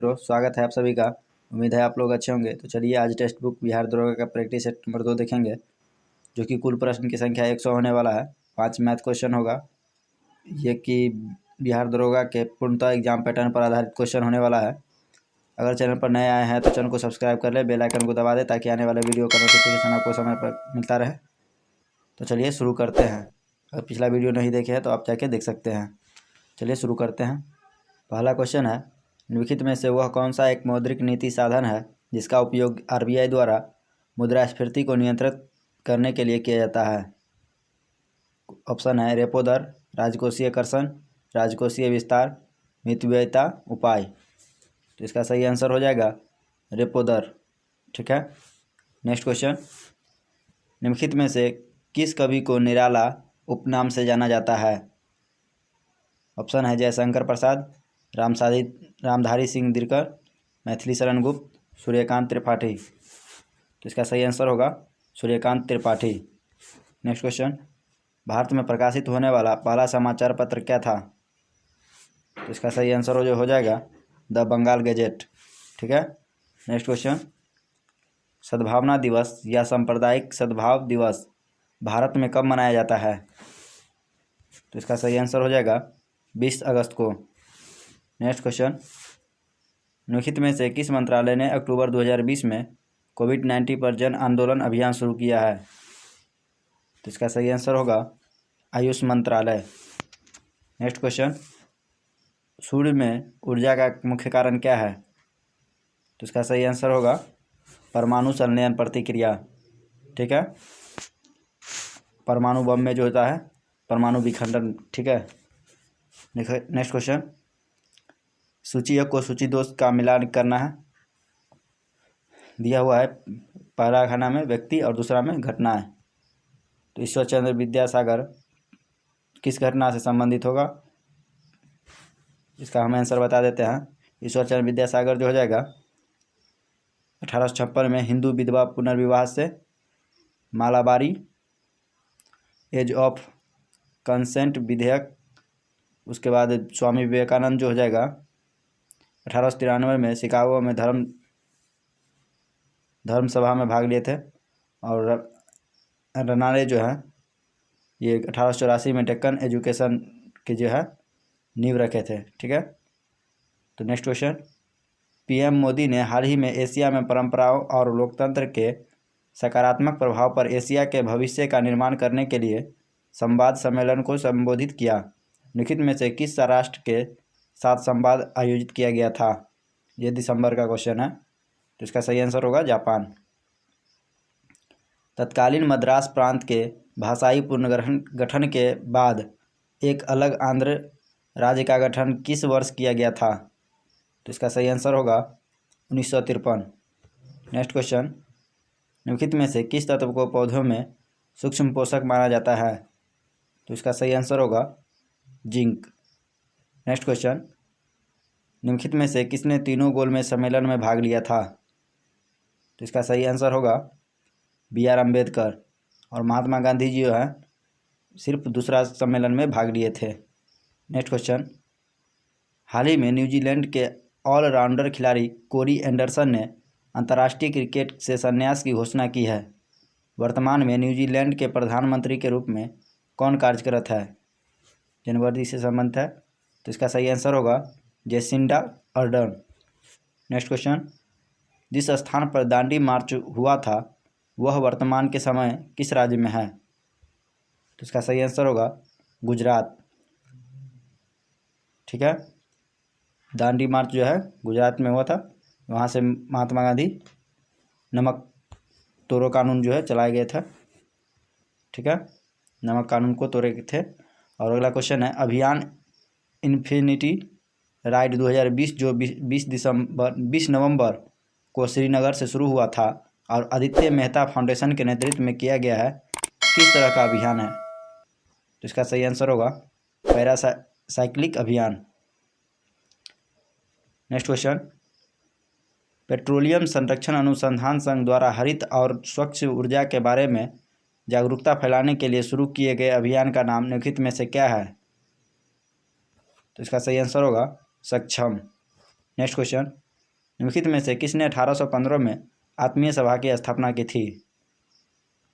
स्वागत है आप सभी का। उम्मीद है आप लोग अच्छे होंगे। तो चलिए आज टेक्स्ट बुक बिहार दरोगा का प्रैक्टिस सेट नंबर 2 देखेंगे, जो कि कुल प्रश्न की संख्या 100 होने वाला है। 5 मैथ क्वेश्चन होगा। ये कि बिहार दरोगा के पूर्णतः एग्जाम पैटर्न पर आधारित क्वेश्चन होने वाला है। अगर चैनल पर नए आए हैं तो चैनल को सब्सक्राइब कर ले, बेल आइकन को दबा दे ताकि आने वाले वीडियो का नोटिफिकेशन आपको समय पर मिलता रहे। तो चलिए शुरू करते हैं। अगर पिछला वीडियो नहीं देखे हैं तो आप जाके देख सकते हैं। चलिए शुरू करते हैं। पहला क्वेश्चन है, निम्नलिखित में से वह कौन सा एक मौद्रिक नीति साधन है जिसका उपयोग आरबीआई द्वारा मुद्रास्फीति को नियंत्रित करने के लिए किया जाता है। ऑप्शन है रेपो दर, राजकोषीय कर्षण, राजकोषीय विस्तार, मितव्ययिता उपाय। तो इसका सही आंसर हो जाएगा रेपो दर। ठीक है। नेक्स्ट क्वेश्चन, निम्नलिखित में से किस कवि को निराला उपनाम से जाना जाता है। ऑप्शन है जयशंकर प्रसाद, रामधारी सिंह दिनकर, मैथिली शरण गुप्त, सूर्यकांत त्रिपाठी। तो इसका सही आंसर होगा सूर्यकांत त्रिपाठी। नेक्स्ट क्वेश्चन, भारत में प्रकाशित होने वाला पहला समाचार पत्र क्या था। तो इसका सही आंसर हो जाएगा द बंगाल गजेट। ठीक है। नेक्स्ट क्वेश्चन, सद्भावना दिवस या सांप्रदायिक सद्भाव दिवस भारत में कब मनाया जाता है। तो इसका सही आंसर हो जाएगा 20 अगस्त को। नेक्स्ट क्वेश्चन, निम्नलिखित में से किस मंत्रालय ने अक्टूबर 2020 में कोविड-19 पर जन आंदोलन अभियान शुरू किया है। तो इसका सही आंसर होगा आयुष मंत्रालय। नेक्स्ट क्वेश्चन, सूर्य में ऊर्जा का मुख्य कारण क्या है। तो इसका सही आंसर होगा परमाणु संलयन प्रतिक्रिया। ठीक है। परमाणु बम में जो होता है परमाणु विखंडन। ठीक है। नेक्स्ट क्वेश्चन, सूची एक को सूची 2 का मिलान करना है। दिया हुआ है पहला खाना में व्यक्ति और दूसरा में घटनाएं। तो ईश्वर चंद्र विद्यासागर किस घटना से संबंधित होगा। इसका हम आंसर बता देते हैं। ईश्वर चंद्र विद्यासागर जो हो जाएगा 1856 में हिंदू विधवा पुनर्विवाह से मालाबारी एज ऑफ कंसेंट विधेयक। उसके बाद स्वामी विवेकानंद जो हो जाएगा 1893 में शिकागो में धर्म सभा में भाग लिए थे। और रनारे जो है ये 1884 में डेक्कन एजुकेशन के जो है नींव रखे थे। ठीक है। तो नेक्स्ट क्वेश्चन, पीएम मोदी ने हाल ही में एशिया में परंपराओं और लोकतंत्र के सकारात्मक प्रभाव पर एशिया के भविष्य का निर्माण करने के लिए संवाद सम्मेलन को संबोधित किया। निम्नलिखित में से किस राष्ट्र के साथ संवाद आयोजित किया गया था। ये दिसंबर का क्वेश्चन है। तो इसका सही आंसर होगा जापान। तत्कालीन मद्रास प्रांत के भाषाई पुनर्गठन के बाद एक अलग आंध्र राज्य का गठन किस वर्ष किया गया था। तो इसका सही आंसर होगा 1953। नेक्स्ट क्वेश्चन, निम्नलिखित में से किस तत्व को पौधों में सूक्ष्म पोषक माना जाता है। तो इसका सही आंसर होगा जिंक। नेक्स्ट क्वेश्चन, निम्नलिखित में से किसने तीनों गोलमेज सम्मेलन में भाग लिया था। तो इसका सही आंसर होगा BR अम्बेडकर। और महात्मा गांधी जी जो है सिर्फ दूसरा सम्मेलन में भाग लिए थे। नेक्स्ट क्वेश्चन, हाल ही में न्यूजीलैंड के ऑलराउंडर खिलाड़ी कोरी एंडरसन ने अंतर्राष्ट्रीय क्रिकेट से संन्यास की घोषणा की है। वर्तमान में न्यूजीलैंड के प्रधानमंत्री के रूप में कौन कार्यरत है। जनवरी से संबंधित है। तो इसका सही आंसर होगा जेसिंडा अर्डर्न। नेक्स्ट क्वेश्चन, जिस स्थान पर दांडी मार्च हुआ था वह वर्तमान के समय किस राज्य में है। तो इसका सही आंसर होगा गुजरात। ठीक है। दांडी मार्च जो है गुजरात में हुआ था। वहाँ से महात्मा गांधी नमक तोड़ो कानून जो है चलाए गए थे। ठीक है। नमक कानून को तोड़े थे। और अगला क्वेश्चन है, अभियान इन्फिनिटी राइड 2020 जो 20 नवंबर को श्रीनगर से शुरू हुआ था और आदित्य मेहता फाउंडेशन के नेतृत्व में किया गया है, किस तरह का अभियान है। तो इसका सही आंसर होगा पैरासाइक्लिक अभियान। नेक्स्ट क्वेश्चन, पेट्रोलियम संरक्षण अनुसंधान संघ द्वारा हरित और स्वच्छ ऊर्जा के बारे में जागरूकता फैलाने के लिए शुरू किए गए अभियान का नाम निम्नलिखित में से क्या है। तो इसका सही आंसर होगा सक्षम। नेक्स्ट क्वेश्चन, निम्नलिखित में से किसने 1815 में आत्मीय सभा की स्थापना की थी?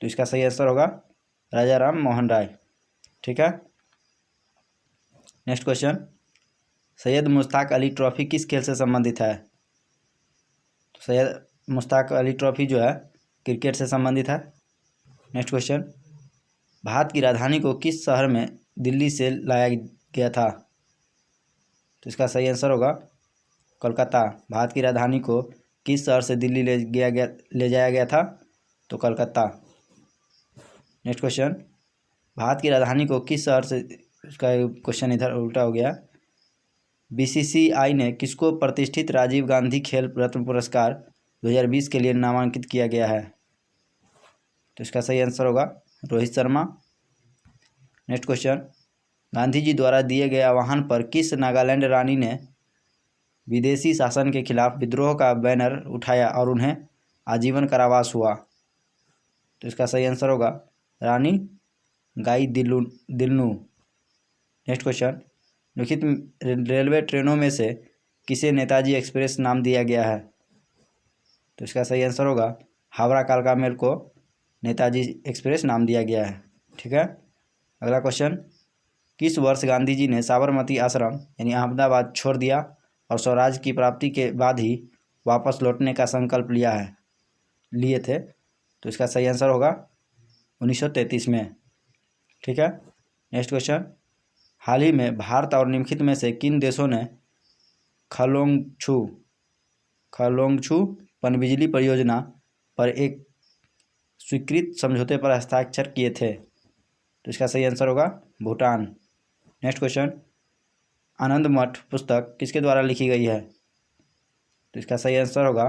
तो इसका सही आंसर होगा राजा राम मोहन राय। ठीक है, next question, Syed Mushtaq Ali trophy किस खेल से संबंधित है? तो सैयद मुश्ताक अली ट्रॉफी जो है क्रिकेट से संबंधित है। नेक्स्ट क्वेश्चन, भारत की राजधानी को किस शहर में दिल्ली से लाया गया था? तो इसका सही आंसर होगा कोलकाता। भारत की राजधानी को किस शहर से दिल्ली ले जाया गया था? तो कोलकाता। नेक्स्ट क्वेश्चन, भारत की राजधानी को किस शहर से, इसका क्वेश्चन इधर उल्टा हो गया। बीसीसीआई ने किसको प्रतिष्ठित राजीव गांधी खेल रत्न पुरस्कार 2020 के लिए नामांकित किया गया है? तो इसका सही आंसर होगा रोहित शर्मा। नेक्स्ट क्वेश्चन, गांधी जी द्वारा दिए गए आह्वान पर किस नागालैंड रानी ने विदेशी शासन के खिलाफ विद्रोह का बैनर उठाया और उन्हें आजीवन कारावास हुआ? तो इसका सही आंसर होगा रानी गाई दिल्लू। नेक्स्ट क्वेश्चन, निम्नलिखित रेलवे ट्रेनों में से किसे नेताजी एक्सप्रेस नाम दिया गया है? तो इसका सही आंसर होगा हावड़ा कालका मेल को नेताजी एक्सप्रेस नाम दिया गया है। ठीक है, अगला क्वेश्चन, किस वर्ष गांधी जी ने साबरमती आश्रम यानी अहमदाबाद छोड़ दिया और स्वराज की प्राप्ति के बाद ही वापस लौटने का संकल्प लिए थे? तो इसका सही आंसर होगा 1933 में। ठीक है, नेक्स्ट क्वेश्चन, हाल ही में भारत और निम्नलिखित में से किन देशों ने खलोंगछू पनबिजली परियोजना पर एक स्वीकृत समझौते पर हस्ताक्षर किए थे? तो इसका सही आंसर होगा भूटान। नेक्स्ट क्वेश्चन, आनंद मठ पुस्तक किसके द्वारा लिखी गई है? तो इसका सही आंसर होगा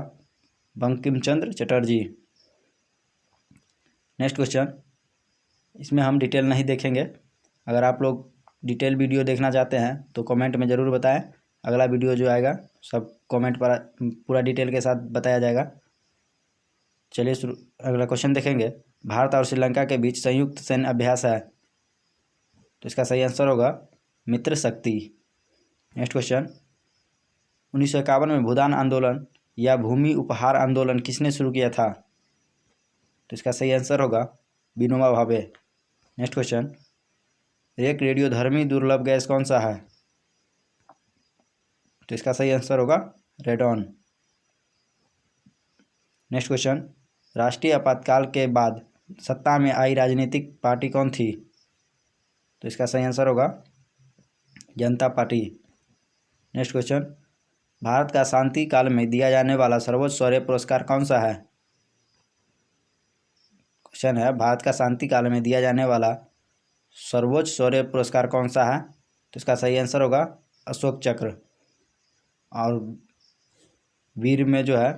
बंकिम चंद्र चटर्जी। नेक्स्ट क्वेश्चन, इसमें हम डिटेल नहीं देखेंगे। अगर आप लोग डिटेल वीडियो देखना चाहते हैं तो कमेंट में ज़रूर बताएं। अगला वीडियो जो आएगा सब कमेंट पर पूरा डिटेल के साथ बताया जाएगा। चलिए अगला क्वेश्चन देखेंगे, भारत और श्रीलंका के बीच संयुक्त सैन्य अभ्यास है? तो इसका सही आंसर होगा मित्र शक्ति। नेक्स्ट क्वेश्चन, 1951 में भूदान आंदोलन या भूमि उपहार आंदोलन किसने शुरू किया था? तो इसका सही आंसर होगा विनोबा भावे। नेक्स्ट क्वेश्चन, एक रेडियोधर्मी दुर्लभ गैस कौन सा है? तो इसका सही आंसर होगा रेडॉन। नेक्स्ट क्वेश्चन, राष्ट्रीय आपातकाल के बाद सत्ता में आई राजनीतिक पार्टी कौन थी? तो इसका सही आंसर होगा जनता पार्टी। नेक्स्ट क्वेश्चन, भारत का शांति काल में दिया जाने वाला सर्वोच्च शौर्य पुरस्कार कौन सा है? क्वेश्चन है, भारत का शांति काल में दिया जाने वाला सर्वोच्च शौर्य पुरस्कार कौन सा है? तो इसका सही आंसर होगा अशोक चक्र। और वीर में जो है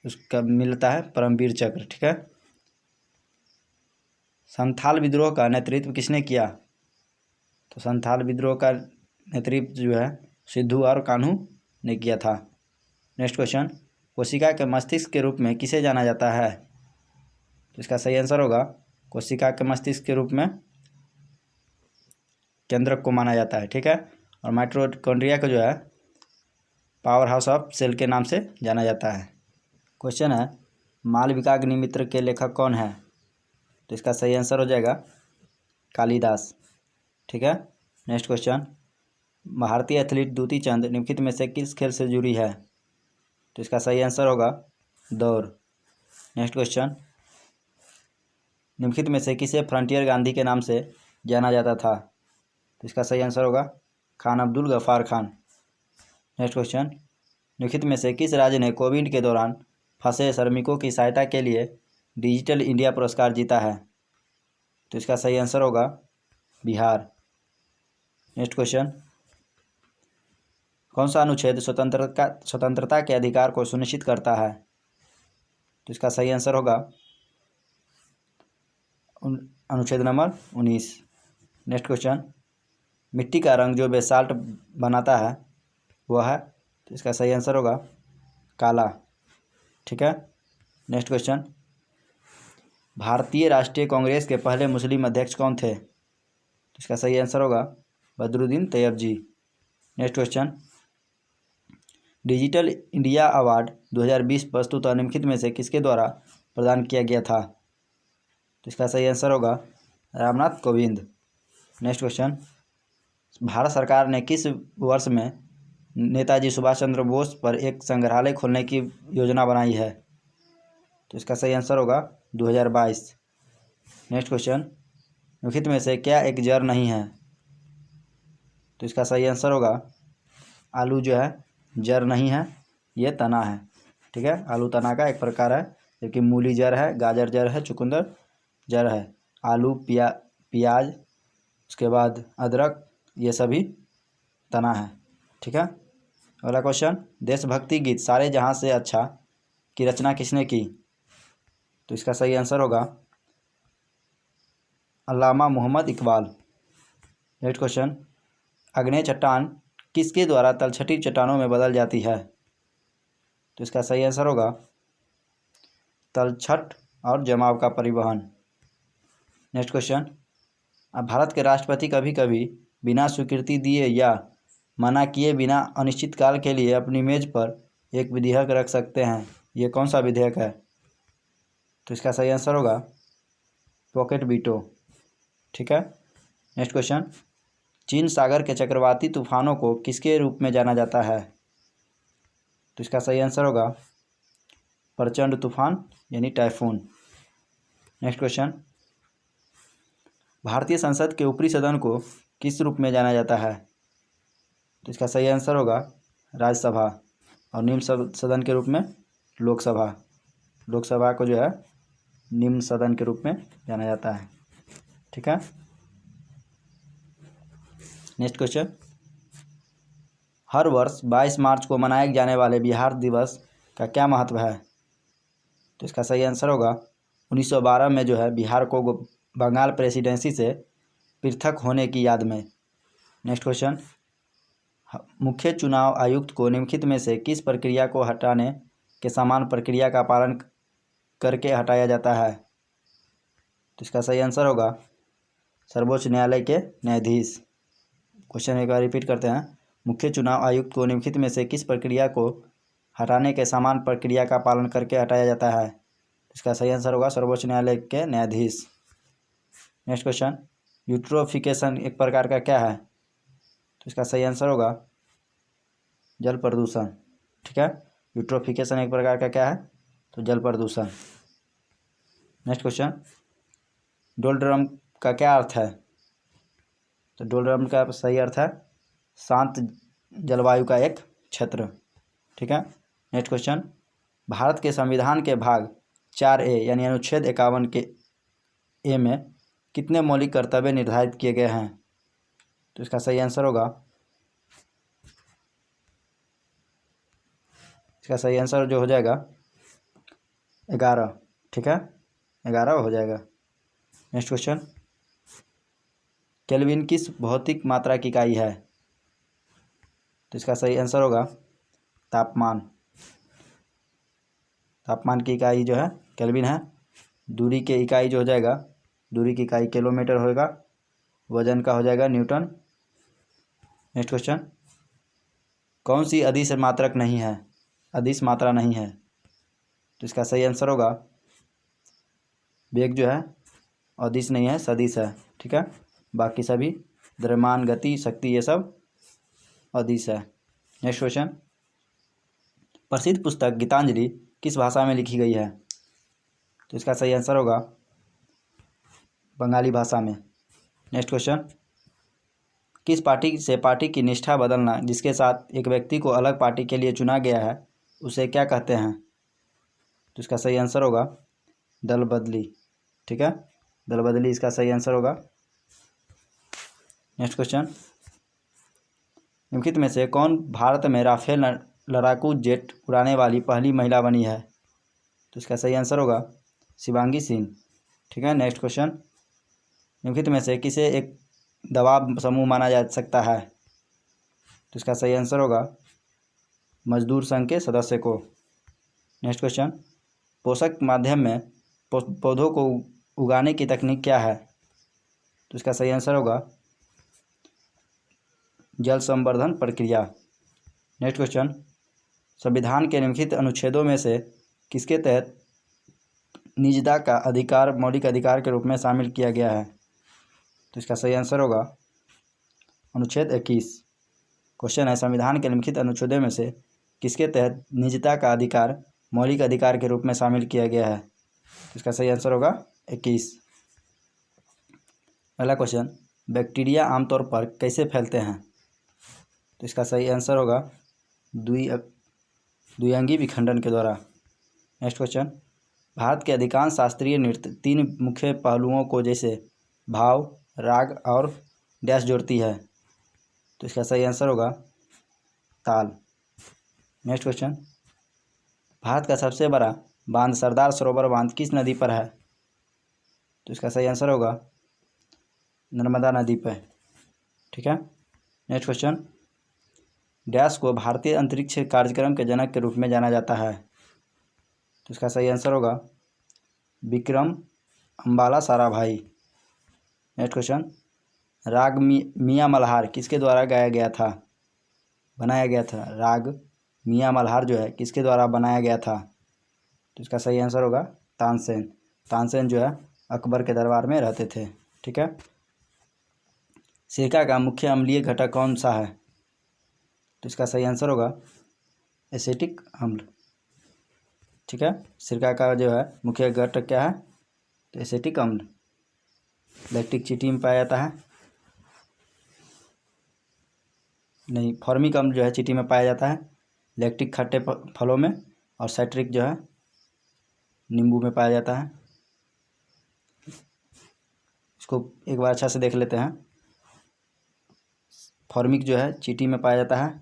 उसका मिलता है परमवीर चक्र। ठीक है, संथाल विद्रोह का नेतृत्व किसने किया? तो संथाल विद्रोह का नेतृत्व जो है सिद्धू और कान्हू ने किया था। नेक्स्ट क्वेश्चन, कोशिका के मस्तिष्क के रूप में किसे जाना जाता है? तो इसका सही आंसर होगा कोशिका के मस्तिष्क के रूप में केंद्रक को माना जाता है। ठीक है, और माइटोकॉन्ड्रिया को जो है पावर हाउस ऑफ सेल के नाम से जाना जाता है। क्वेश्चन है, मालविकाग्निमित्र के लेखक कौन है? तो इसका सही आंसर हो जाएगा कालिदास। ठीक है, नेक्स्ट क्वेश्चन, भारतीय एथलीट दूती चंद निम्नलिखित में से किस खेल से जुड़ी है? तो इसका सही आंसर होगा दौड़। नेक्स्ट क्वेश्चन, निम्नलिखित में से किसे फ्रंटियर गांधी के नाम से जाना जाता था? तो इसका सही आंसर होगा खान अब्दुल गफ्फार खान। नेक्स्ट क्वेश्चन, निम्नलिखित में से किस राज्य ने कोविड के दौरान फंसे श्रमिकों की सहायता के लिए डिजिटल इंडिया पुरस्कार जीता है? तो इसका सही आंसर होगा बिहार। नेक्स्ट क्वेश्चन, कौन सा अनुच्छेद स्वतंत्रता के अधिकार को सुनिश्चित करता है? तो इसका सही आंसर होगा अनुच्छेद नंबर 19। नेक्स्ट क्वेश्चन, मिट्टी का रंग जो बेसाल्ट बनाता है वह है? तो इसका सही आंसर होगा काला। ठीक है, नेक्स्ट क्वेश्चन, भारतीय राष्ट्रीय कांग्रेस के पहले मुस्लिम अध्यक्ष कौन थे? तो इसका सही आंसर होगा Badruddin Tyabji. Next question, digital India award 2020 वस्तुतः निम्नलिखित में से किसके द्वारा प्रदान किया गया था? तो इसका सही आंसर होगा रामनाथ कोविंद। नेक्स्ट क्वेश्चन, भारत सरकार ने किस वर्ष में नेताजी सुभाष चंद्र बोस पर एक संग्रहालय खोलने की योजना बनाई है? तो इसका सही आंसर होगा 2022। नेक्स्ट क्वेश्चन, निम्नलिखित में से क्या एक जड़ नहीं है? तो इसका सही आंसर होगा आलू जो है जड़ नहीं है, ये तना है। ठीक है, आलू तना का एक प्रकार है, जबकि मूली जड़ है, गाजर जड़ है, चुकंदर जड़ है। आलू प्याज उसके बाद अदरक, ये सभी तना है। ठीक है, अगला क्वेश्चन, देशभक्ति गीत सारे जहां से अच्छा की रचना किसने की? तो इसका सही आंसर होगा अल्लामा मोहम्मद इकबाल। नेक्स्ट क्वेश्चन, आग्नेय चट्टान किसके द्वारा तलछटी चट्टानों में बदल जाती है? तो इसका सही आंसर होगा तलछट और जमाव का परिवहन। नेक्स्ट क्वेश्चन, अब भारत के राष्ट्रपति कभी कभी बिना स्वीकृति दिए या मना किए बिना अनिश्चित काल के लिए अपनी मेज पर एक विधेयक रख सकते हैं, ये कौन सा विधेयक है? तो इसका सही आंसर होगा पॉकेट वीटो। ठीक है, नेक्स्ट क्वेश्चन, चीन सागर के चक्रवाती तूफानों को किसके रूप में जाना जाता है? तो इसका सही आंसर होगा प्रचंड तूफान यानी टाइफून। नेक्स्ट क्वेश्चन, भारतीय संसद के ऊपरी सदन को किस रूप में जाना जाता है? तो इसका सही आंसर होगा राज्यसभा, और निम्न सदन के रूप में लोकसभा। लोकसभा को जो है निम्न सदन के रूप में जाना जाता है। ठीक है, नेक्स्ट क्वेश्चन, हर वर्ष 22 मार्च को मनाए जाने वाले बिहार दिवस का क्या महत्व है? तो इसका सही आंसर होगा 1912 में जो है बिहार को बंगाल प्रेसिडेंसी से पृथक होने की याद में। नेक्स्ट क्वेश्चन, मुख्य चुनाव आयुक्त को निम्नलिखित में से किस प्रक्रिया को हटाने के समान प्रक्रिया का पालन करके हटाया जाता है? तो इसका सही आंसर होगा सर्वोच्च न्यायालय के न्यायाधीश। क्वेश्चन एक बार रिपीट करते हैं, मुख्य चुनाव आयुक्त को निम्नलिखित में से किस प्रक्रिया को हटाने के समान प्रक्रिया का पालन करके हटाया जाता है? इसका सही आंसर होगा सर्वोच्च न्यायालय के न्यायाधीश। नेक्स्ट क्वेश्चन, यूट्रोफिकेशन एक प्रकार का क्या है? तो इसका सही आंसर होगा जल प्रदूषण। ठीक है, यूट्रोफिकेशन एक प्रकार का क्या है? तो जल प्रदूषण। नेक्स्ट क्वेश्चन, डोलड्रम का क्या अर्थ है? तो डोलड्रम का सही अर्थ है शांत जलवायु का एक क्षेत्र। ठीक है, नेक्स्ट क्वेश्चन, भारत के संविधान के भाग 4A यानी अनुच्छेद 51 के ए में कितने मौलिक कर्तव्य निर्धारित किए गए हैं? तो इसका सही आंसर होगा, इसका सही आंसर जो हो जाएगा 11। ठीक है, 11 हो जाएगा। नेक्स्ट क्वेश्चन, केल्विन किस भौतिक मात्रा की इकाई है? तो इसका सही आंसर होगा तापमान। तापमान की इकाई जो है केल्विन है। दूरी की इकाई जो हो जाएगा, दूरी की इकाई किलोमीटर होगा। वजन का हो जाएगा न्यूटन। नेक्स्ट क्वेश्चन, कौन सी अदिश मात्रक नहीं है, अदिश मात्रा नहीं है? तो इसका सही आंसर होगा वेग जो है अदिश नहीं है, सदिश है। ठीक है, बाकी सभी द्रव्यमान, गति, शक्ति, ये सब अदिश है। नेक्स्ट क्वेश्चन, प्रसिद्ध पुस्तक गीतांजलि किस भाषा में लिखी गई है? तो इसका सही आंसर होगा बंगाली भाषा में। नेक्स्ट क्वेश्चन, किस पार्टी से पार्टी की निष्ठा बदलना जिसके साथ एक व्यक्ति को अलग पार्टी के लिए चुना गया है उसे क्या कहते हैं? तो इसका सही आंसर होगा दल बदली। ठीक है, दल बदली इसका सही आंसर होगा। नेक्स्ट क्वेश्चन, निम्नलिखित में से कौन भारत में राफेल लड़ाकू जेट उड़ाने वाली पहली महिला बनी है? तो इसका सही आंसर होगा शिवांगी सिंह। ठीक है, नेक्स्ट क्वेश्चन, निम्नलिखित में से किसे एक दबाव समूह माना जा सकता है? तो इसका सही आंसर होगा मजदूर संघ के सदस्य को। नेक्स्ट क्वेश्चन, पोषक माध्यम में पौधों को उगाने की तकनीक क्या है? तो इसका सही आंसर होगा जल संवर्धन प्रक्रिया। नेक्स्ट क्वेश्चन, संविधान के निम्नलिखित अनुच्छेदों में से किसके तहत निजता का अधिकार मौलिक अधिकार के रूप में शामिल किया गया है? तो इसका सही आंसर होगा अनुच्छेद 21। क्वेश्चन है, संविधान के निम्नलिखित अनुच्छेदों में से किसके तहत निजता का अधिकार मौलिक अधिकार के रूप में शामिल किया गया है? तो इसका सही आंसर होगा 21। पहला क्वेश्चन, बैक्टीरिया आमतौर पर कैसे फैलते हैं? तो इसका सही आंसर होगा द्विअंगी विखंडन के द्वारा। नेक्स्ट क्वेश्चन, भारत के अधिकांश शास्त्रीय नृत्य 3 मुख्य पहलुओं को जैसे भाव, राग और डैश जोड़ती है। तो इसका सही आंसर होगा ताल। नेक्स्ट क्वेश्चन, भारत का सबसे बड़ा बांध सरदार सरोवर बांध किस नदी पर है? तो इसका सही आंसर होगा नर्मदा नदी पर। ठीक है। नेक्स्ट क्वेश्चन, डैश को भारतीय अंतरिक्ष कार्यक्रम के जनक के रूप में जाना जाता है। तो इसका सही आंसर होगा विक्रम अंबाला साराभाई। नेक्स्ट क्वेश्चन, राग मियाँ मल्हार किसके द्वारा गाया गया था, बनाया गया था? राग मियाँ मल्हार जो है किसके द्वारा बनाया गया था? तो इसका सही आंसर होगा तानसेन। तानसेन जो है अकबर के दरबार में रहते थे। ठीक है। सिरका का मुख्य अम्लीय घटक कौन सा है? तो इसका सही आंसर होगा एसिटिक अम्ल। ठीक है। सिरका का जो है मुख्य घटक क्या है? तो एसिटिक अम्ल। लैक्टिक चीटी में पाया जाता है, नहीं, फॉर्मिक अम्ल जो है चीटी में पाया जाता है, लैक्टिक खट्टे फलों में, और साइट्रिक जो है नींबू में पाया जाता है। इसको एक बार अच्छा से देख लेते हैं। फॉर्मिक जो है चीटी में पाया जाता है,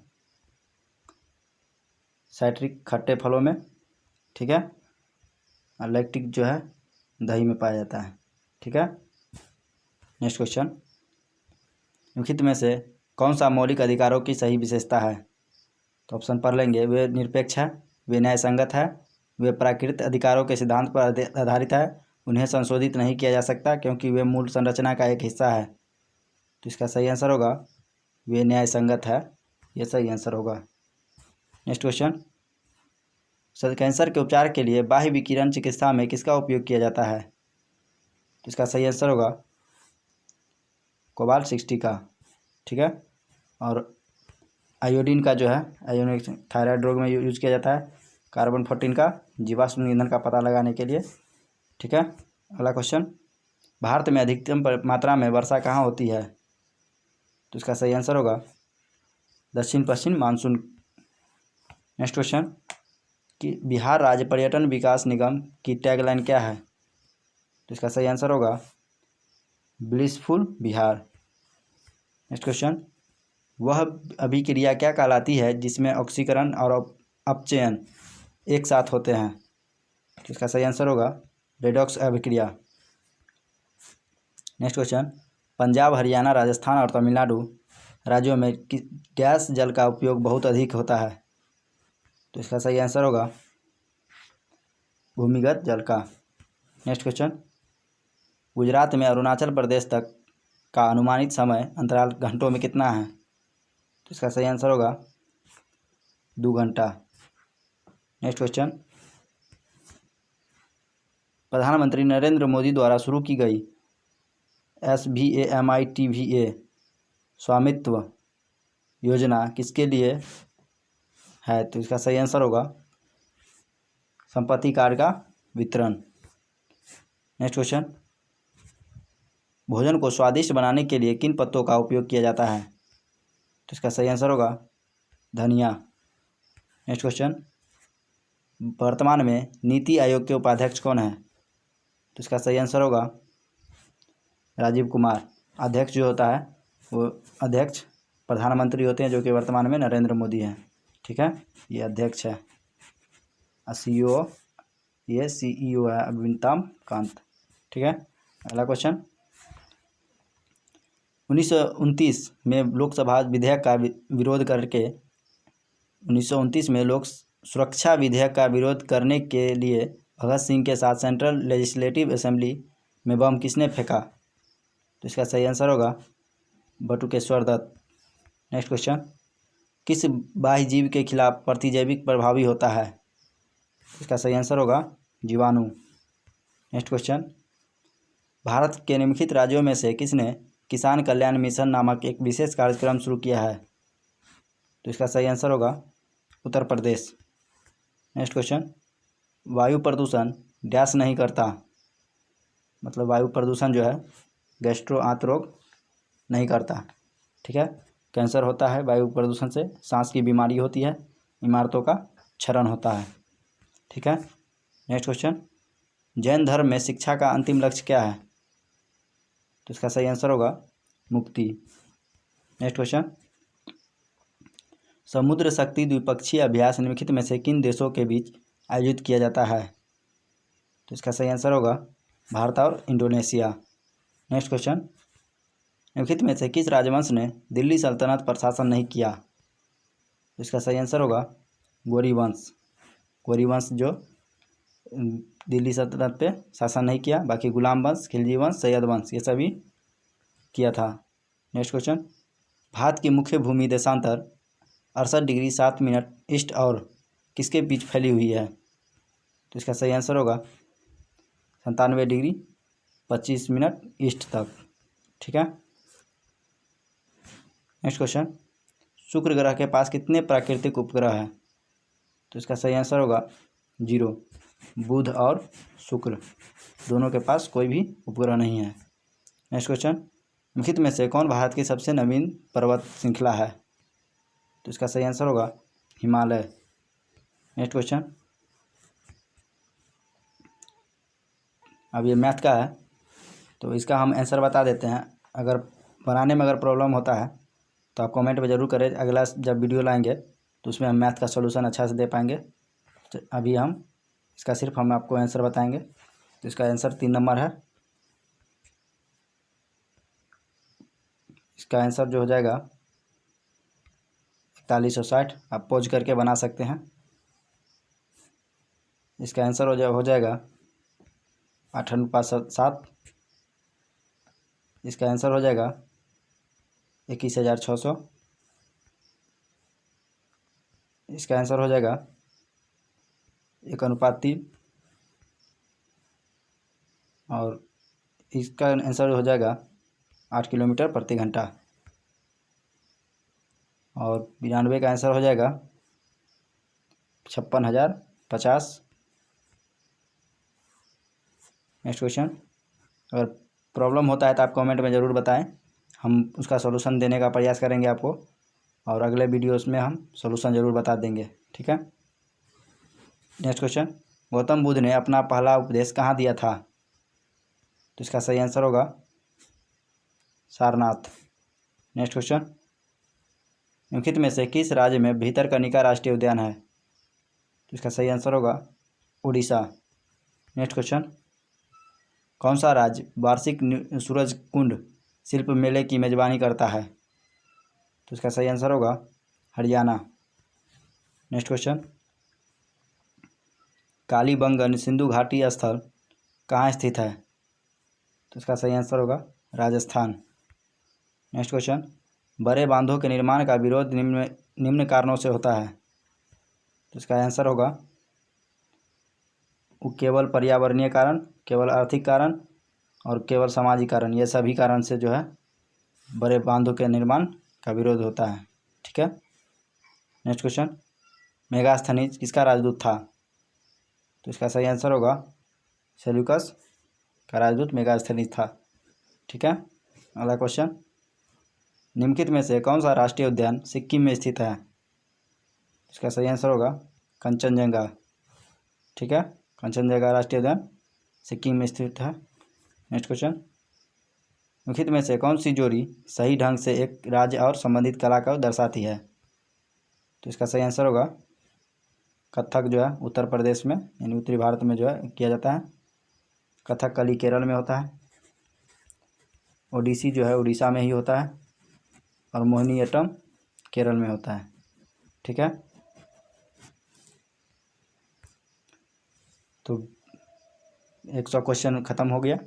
साइट्रिक खट्टे फलों में, ठीक है, और लैक्टिक जो है दही में पाया जाता है। ठीक है। नेक्स्ट क्वेश्चन, निम्नलिखित में से कौन सा मौलिक अधिकारों की सही विशेषता है? तो ऑप्शन पढ़ लेंगे। वे निरपेक्ष है, वे न्यायसंगत है, वे प्राकृतिक अधिकारों के सिद्धांत पर आधारित है, उन्हें संशोधित नहीं किया जा सकता क्योंकि वे मूल संरचना का एक हिस्सा है। तो इसका सही आंसर होगा वे न्यायसंगत है, ये सही आंसर होगा। नेक्स्ट क्वेश्चन, कैंसर के उपचार के लिए बाह्य विकिरण चिकित्सा में किसका उपयोग किया जाता है? तो इसका सही आंसर होगा कोबाल्ट 60 का। ठीक है। और आयोडीन का जो है आयोनिक थायराइड रोग में यूज किया जाता है, कार्बन 14 का जीवाश्म ईंधन का पता लगाने के लिए। ठीक है। अगला क्वेश्चन, भारत में अधिकतम मात्रा में वर्षा कहाँ होती है? तो इसका सही आंसर होगा दक्षिण पश्चिम मानसून। नेक्स्ट क्वेश्चन, कि बिहार राज्य पर्यटन विकास निगम की टैगलाइन क्या है? तो इसका सही आंसर होगा ब्लिसफुल बिहार। नेक्स्ट क्वेश्चन, वह अभिक्रिया क्या कहलाती है जिसमें ऑक्सीकरण और अपचयन एक साथ होते हैं? तो इसका सही आंसर होगा रेडॉक्स अभिक्रिया। नेक्स्ट क्वेश्चन, पंजाब, हरियाणा, राजस्थान और तमिलनाडु राज्यों में गैस जल का उपयोग बहुत अधिक होता है। तो इसका सही आंसर होगा भूमिगत जल का। नेक्स्ट क्वेश्चन, गुजरात में अरुणाचल प्रदेश तक का अनुमानित समय अंतराल घंटों में कितना है? तो इसका सही आंसर होगा 2 घंटा। नेक्स्ट क्वेश्चन, प्रधानमंत्री नरेंद्र मोदी द्वारा शुरू की गई SVAMITVA स्वामित्व योजना किसके लिए है? तो इसका सही आंसर होगा संपत्ति कार्ड का वितरण। नेक्स्ट क्वेश्चन, भोजन को स्वादिष्ट बनाने के लिए किन पत्तों का उपयोग किया जाता है? तो इसका सही आंसर होगा धनिया। नेक्स्ट क्वेश्चन, वर्तमान में नीति आयोग के उपाध्यक्ष कौन है? तो इसका सही आंसर होगा राजीव कुमार। अध्यक्ष जो होता है वो अध्यक्ष प्रधानमंत्री होते हैं, जो कि वर्तमान में नरेंद्र मोदी हैं। ठीक है, ये अध्यक्ष है। CEO ये CEO है अमिताभ कांत। ठीक है। अगला क्वेश्चन, 1929 में लोकसभा विधेयक का विरोध करके 1929 में लोक सुरक्षा विधेयक का विरोध करने के लिए भगत सिंह के साथ सेंट्रल लेजिस्लेटिव असेंबली में बम किसने फेंका? तो इसका सही आंसर होगा बटुकेश्वर दत्त। नेक्स्ट क्वेश्चन, किस बाह्य जीव के खिलाफ प्रतिजैविक प्रभावी होता है? इसका सही आंसर होगा जीवाणु। नेक्स्ट क्वेश्चन, भारत के निम्नलिखित राज्यों में से किसने किसान कल्याण मिशन नामक एक विशेष कार्यक्रम शुरू किया है? तो इसका सही आंसर होगा उत्तर प्रदेश। नेक्स्ट क्वेश्चन, वायु प्रदूषण डैश नहीं करता, मतलब वायु प्रदूषण जो है गैस्ट्रो आंत रोग नहीं करता। ठीक है, कैंसर होता है वायु प्रदूषण से, सांस की बीमारी होती है, इमारतों का क्षरण होता है। ठीक है, नेक्स्ट क्वेश्चन, जैन धर्म में शिक्षा का अंतिम लक्ष्य क्या है? तो इसका सही आंसर होगा मुक्ति। नेक्स्ट क्वेश्चन, समुद्र शक्ति द्विपक्षीय अभ्यास निम्नलिखित में से किन देशों के बीच आयोजित किया जाता है? तो इसका सही आंसर होगा भारत और इंडोनेशिया। नेक्स्ट क्वेश्चन, निम्नलिखित में से किस राजवंश ने दिल्ली सल्तनत पर शासन नहीं किया? तो इसका सही आंसर होगा गौरी वंश। गौरी वंश जो दिल्ली सल्तनत पे शासन नहीं किया, बाकी गुलाम वंश, खिलजी वंश, सैयद वंश ये सभी किया था। नेक्स्ट क्वेश्चन, भारत की मुख्य भूमि देशांतर 68 डिग्री 7 मिनट ईस्ट और किसके बीच फैली हुई है? तो इसका सही आंसर होगा 97 डिग्री 25 मिनट ईस्ट तक। ठीक है, नेक्स्ट क्वेश्चन, शुक्र ग्रह के पास कितने प्राकृतिक उपग्रह हैं? तो इसका सही आंसर होगा 0। बुध और शुक्र दोनों के पास कोई भी उपग्रह नहीं है। नेक्स्ट क्वेश्चन, निम्नलिखित में से कौन भारत की सबसे नवीन पर्वत श्रृंखला है? तो इसका सही आंसर होगा हिमालय। नेक्स्ट क्वेश्चन, अब ये मैथ का है तो इसका हम आंसर बता देते हैं। अगर बनाने में अगर प्रॉब्लम होता है तो आप कमेंट में ज़रूर करें, अगला जब वीडियो लाएंगे तो उसमें हम मैथ का सॉल्यूशन अच्छा से दे पाएंगे। तो अभी हम इसका सिर्फ हम आपको आंसर बताएंगे। तो इसका आंसर 3 नंबर है। इसका आंसर जो हो जाएगा 4160। आप पॉज करके बना सकते हैं। इसका आंसर हो जाएगा 8:7। इसका आंसर हो जाएगा 21,600। इसका आंसर हो जाएगा 1:3 और इसका आंसर हो जाएगा 8 किलोमीटर प्रति घंटा और 92 का आंसर हो जाएगा 56,050। नेक्स्ट क्वेश्चन, अगर प्रॉब्लम होता है तो आप कमेंट में ज़रूर बताएं, हम उसका सॉल्यूशन देने का प्रयास करेंगे आपको और अगले वीडियोस में हम सॉल्यूशन ज़रूर बता देंगे। ठीक है, नेक्स्ट क्वेश्चन, गौतम बुद्ध ने अपना पहला उपदेश कहाँ दिया था? तो इसका सही आंसर होगा सारनाथ। नेक्स्ट क्वेश्चन, निम्नलिखित में से किस राज्य में भितरकनिका राष्ट्रीय उद्यान है? तो इसका सही आंसर होगा उड़ीसा। नेक्स्ट क्वेश्चन, कौन सा राज्य वार्षिक सूरज कुंड शिल्प मेले की मेजबानी करता है? तो इसका सही आंसर होगा हरियाणा। नेक्स्ट क्वेश्चन, कालीबंगन सिंधु घाटी स्थल कहाँ स्थित है? तो इसका सही आंसर होगा राजस्थान। नेक्स्ट क्वेश्चन, बड़े बांधों के निर्माण का विरोध निम्न कारणों से होता है? तो इसका आंसर होगा केवल पर्यावरणीय कारण, केवल आर्थिक कारण और केवल सामाजिक कारण, ये सभी कारण से जो है बड़े बांधों के निर्माण का विरोध होता है। ठीक है, नेक्स्ट क्वेश्चन, मेगास्थनीज किसका राजदूत था? तो इसका सही आंसर होगा सेल्यूकस का राजदूत मेगास्थनीज था। ठीक है, अगला क्वेश्चन, निम्नलिखित में से कौन सा राष्ट्रीय उद्यान सिक्किम में स्थित है? इसका सही आंसर होगा कंचनजंगा। ठीक है, कंचनजंगा राष्ट्रीय उद्यान सिक्किम में स्थित है। नेक्स्ट क्वेश्चन, निम्नलिखित में से कौन सी जोड़ी सही ढंग से एक राज्य और संबंधित कला को दर्शाती है? तो इसका सही आंसर होगा कथक, जो है उत्तर प्रदेश में यानी उत्तरी भारत में जो है किया जाता है। कथकली केरल में होता है, ओडिसी जो है उड़ीसा में ही होता है और मोहिनीअट्टम केरल में होता है। ठीक है, तो 100 क्वेश्चन ख़त्म हो गया।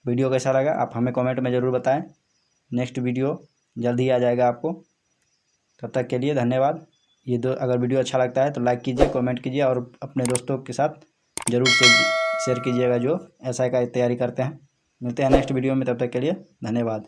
वीडियो कैसा लगा आप हमें कमेंट में ज़रूर बताएं। नेक्स्ट वीडियो जल्द ही आ जाएगा आपको। तब तक के लिए धन्यवाद। अगर वीडियो अच्छा लगता है तो लाइक कीजिए, कमेंट कीजिए और अपने दोस्तों के साथ ज़रूर शेयर कीजिएगा जो SI का तैयारी करते हैं। मिलते हैं नेक्स्ट वीडियो में, तब तक के लिए धन्यवाद।